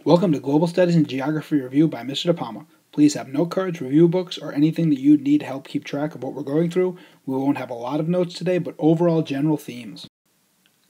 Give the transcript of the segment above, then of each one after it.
Welcome to Global Studies and Geography Review by Mr.DePalma. Please have note cards, review books, or anything that you need to help keep track of what we're going through. We won't have a lot of notes today, but overall general themes.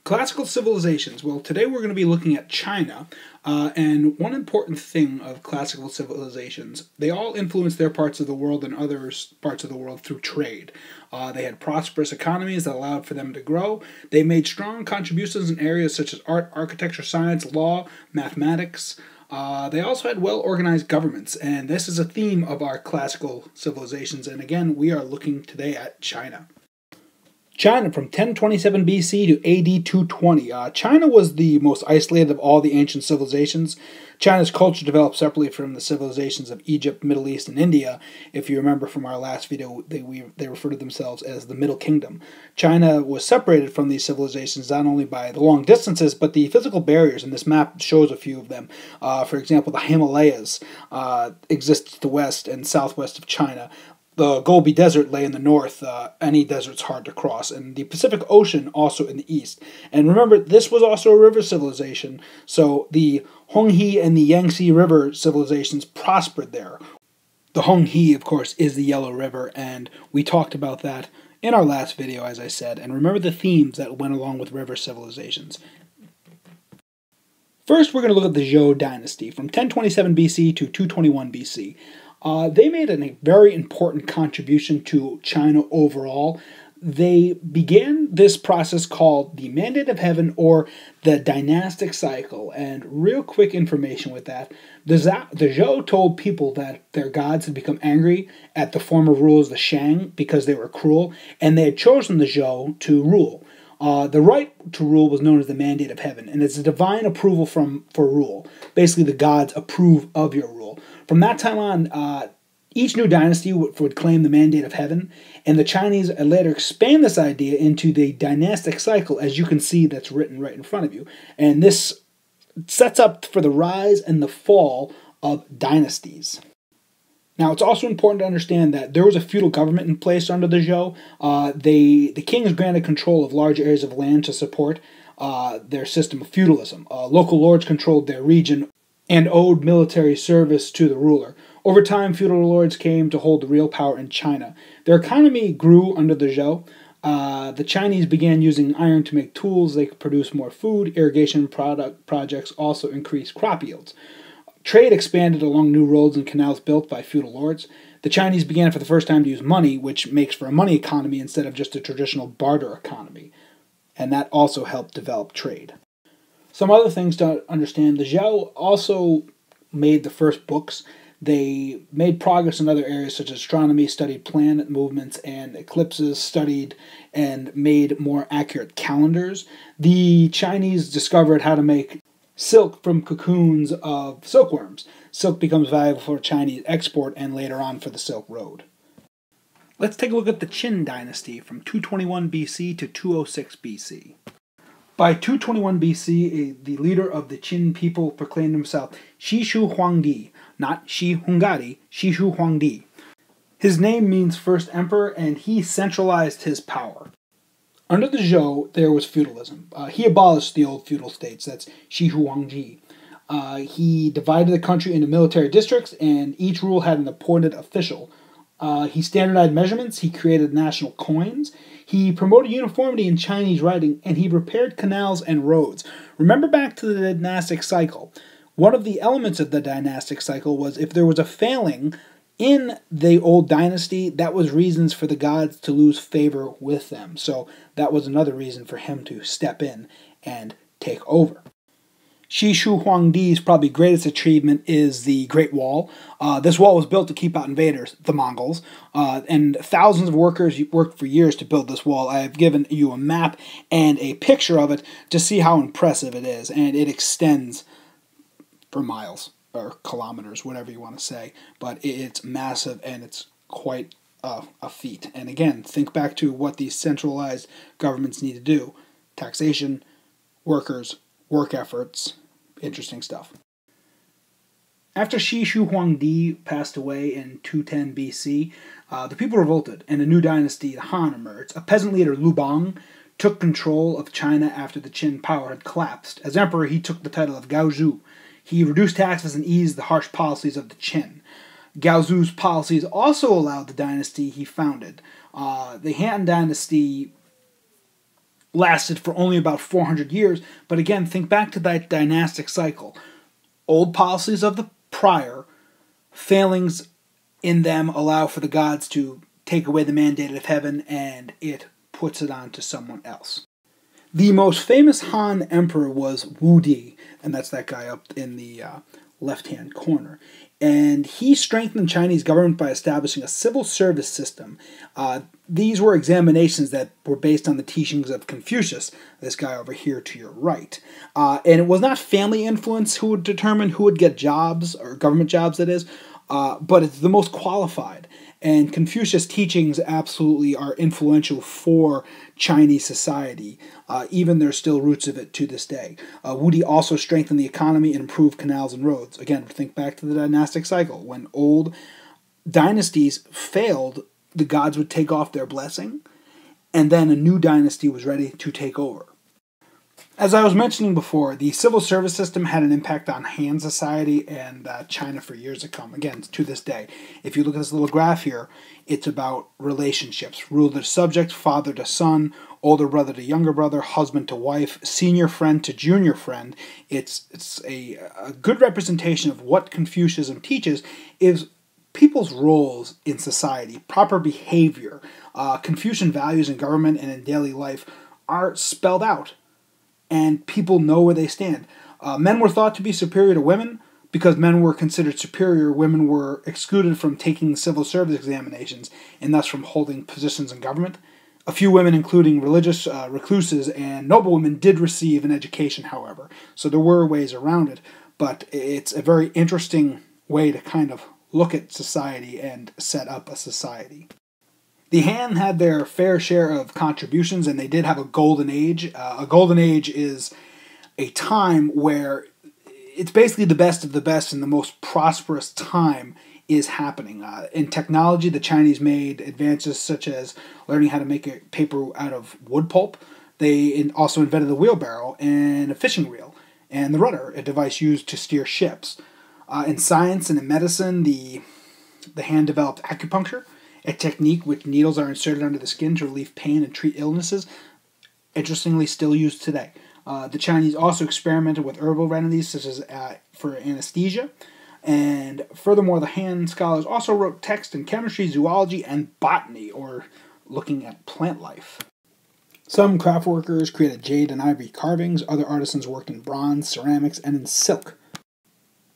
Classical civilizations. Well, today we're going to be looking at China, and one important thing of classical civilizations, they all influenced their parts of the world and other parts of the world through trade. They had prosperous economies that allowed for them to grow. They made strong contributions in areas such as art, architecture, science, law, mathematics. They also had well-organized governments, and this is a theme of our classical civilizations, and again, we are looking today at China. China from 1027 BC to AD 220. China was the most isolated of all the ancient civilizations. China's culture developed separately from the civilizations of Egypt, Middle East, and India. If you remember from our last video, they refer to themselves as the Middle Kingdom. China was separated from these civilizations not only by the long distances, but the physical barriers, and this map shows a few of them. For example, the Himalayas exist to the west and southwest of China. The Gobi Desert lay in the north. Any desert's hard to cross. And the Pacific Ocean also in the east. And remember, this was also a river civilization, so the Honghe and the Yangtze River civilizations prospered there. The Honghe, of course, is the Yellow River, and we talked about that in our last video, as I said. And remember the themes that went along with river civilizations. First, we're going to look at the Zhou dynasty from 1027 BC to 221 BC. They made a very important contribution to China overall. They began this process called the Mandate of Heaven, or the dynastic cycle. And real quick information with that, the Zhou told people that their gods had become angry at the former rulers, the Shang, because they were cruel, and they had chosen the Zhou to rule. The right to rule was known as the Mandate of Heaven, and it's a divine approval for rule. Basically, the gods approve of your rule. From that time on, each new dynasty would claim the Mandate of Heaven, and the Chinese later expand this idea into the dynastic cycle, as you can see that's written right in front of you. And this sets up for the rise and the fall of dynasties. Now, it's also important to understand that there was a feudal government in place under the Zhou. The kings granted control of large areas of land to support their system of feudalism. Local lords controlled their region and owed military service to the ruler. Over time, feudal lords came to hold the real power in China. Their economy grew under the Zhou. The Chinese began using iron to make tools. They could produce more food. Irrigation projects also increased crop yields. Trade expanded along new roads and canals built by feudal lords. The Chinese began for the first time to use money, which makes for a money economy instead of just a traditional barter economy. And that also helped develop trade. Some other things to understand, the Zhou also made the first books. They made progress in other areas such as astronomy, studied planet movements and eclipses, studied and made more accurate calendars. The Chinese discovered how to make silk from cocoons of silkworms. Silk becomes valuable for Chinese export and later on for the Silk Road. Let's take a look at the Qin dynasty from 221 BC to 206 BC. By 221 BC, the leader of the Qin people proclaimed himself Shi Huangdi, not Shi Huangdi, Shi Huangdi. His name means first emperor, and he centralized his power. Under the Zhou, there was feudalism. He abolished the old feudal states. That's Shi Huangdi. He divided the country into military districts, and each rule had an appointed official. He standardized measurements. He created national coins. He promoted uniformity in Chinese writing, and he repaired canals and roads. Remember back to the dynastic cycle. One of the elements of the dynastic cycle was if there was a failing in the old dynasty, that was reasons for the gods to lose favor with them. So that was another reason for him to step in and take over. Shi Huangdi's probably greatest achievement is the Great Wall. This wall was built to keep out invaders, the Mongols, and thousands of workers worked for years to build this wall. I have given you a map and a picture of it to see how impressive it is, and it extends for miles, or kilometers, whatever you want to say, but it's massive and it's quite a feat. And again, think back to what these centralized governments need to do. Taxation, workers, work efforts, interesting stuff. After Shi Huangdi passed away in 210 BC, the people revolted, and a new dynasty, the Han, emerged. A peasant leader, Lu Bang, took control of China after the Qin power had collapsed. As emperor, he took the title of Gaozhou. He reduced taxes and eased the harsh policies of the Qin. Gaozu's policies also allowed the dynasty he founded. The Han dynasty lasted for only about 400 years, but again, think back to that dynastic cycle. Old policies of the prior, failings in them allow for the gods to take away the mandate of heaven, and it puts it on to someone else. The most famous Han emperor was Wudi, and that's that guy up in the left-hand corner. And he strengthened Chinese government by establishing a civil service system. These were examinations that were based on the teachings of Confucius, this guy over here to your right. And it was not family influence who would determine who would get jobs, or government jobs that is, but it's the most qualified. And Confucius' teachings absolutely are influential for Chinese society. Even there's still roots of it to this day. Wudi also strengthened the economy and improved canals and roads. Again, think back to the dynastic cycle. When old dynasties failed, the gods would take off their blessing, and then a new dynasty was ready to take over. As I was mentioning before, the civil service system had an impact on Han society and China for years to come. Again, to this day. If you look at this little graph here, it's about relationships. Ruler to subject, father to son, older brother to younger brother, husband to wife, senior friend to junior friend. It's a good representation of what Confucianism teaches is people's roles in society, proper behavior. Confucian values in government and in daily life are spelled out, and people know where they stand. Men were thought to be superior to women. Because men were considered superior, women were excluded from taking civil service examinations, and thus from holding positions in government. A few women, including religious recluses and noblewomen, did receive an education, however. So there were ways around it, but it's a very interesting way to kind of look at society and set up a society. The Han had their fair share of contributions, and they did have a golden age. A golden age is a time where it's basically the best of the best, and the most prosperous time is happening. In technology, the Chinese made advances such as learning how to make a paper out of wood pulp. They also invented the wheelbarrow and a fishing reel, and the rudder, a device used to steer ships. In science and in medicine, the Han developed acupuncture, a technique which needles are inserted under the skin to relieve pain and treat illnesses, interestingly still used today. The Chinese also experimented with herbal remedies such as for anesthesia. And furthermore, the Han scholars also wrote text in chemistry, zoology, and botany, or looking at plant life. Some craft workers created jade and ivory carvings. Other artisans worked in bronze, ceramics, and in silk.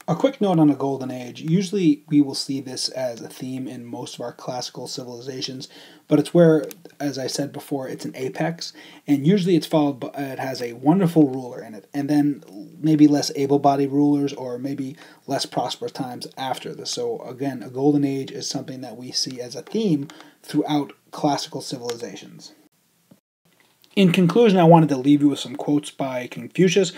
A quick note on the Golden Age. Usually we will see this as a theme in most of our classical civilizations, but it's where, as I said before, it's an apex, and usually it's followed by, it has a wonderful ruler in it, and then maybe less able-bodied rulers or maybe less prosperous times after this. So again, a Golden Age is something that we see as a theme throughout classical civilizations. In conclusion, I wanted to leave you with some quotes by Confucius.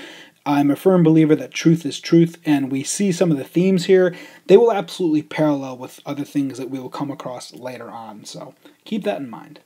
I'm a firm believer that truth is truth, and we see some of the themes here. They will absolutely parallel with other things that we will come across later on, so keep that in mind.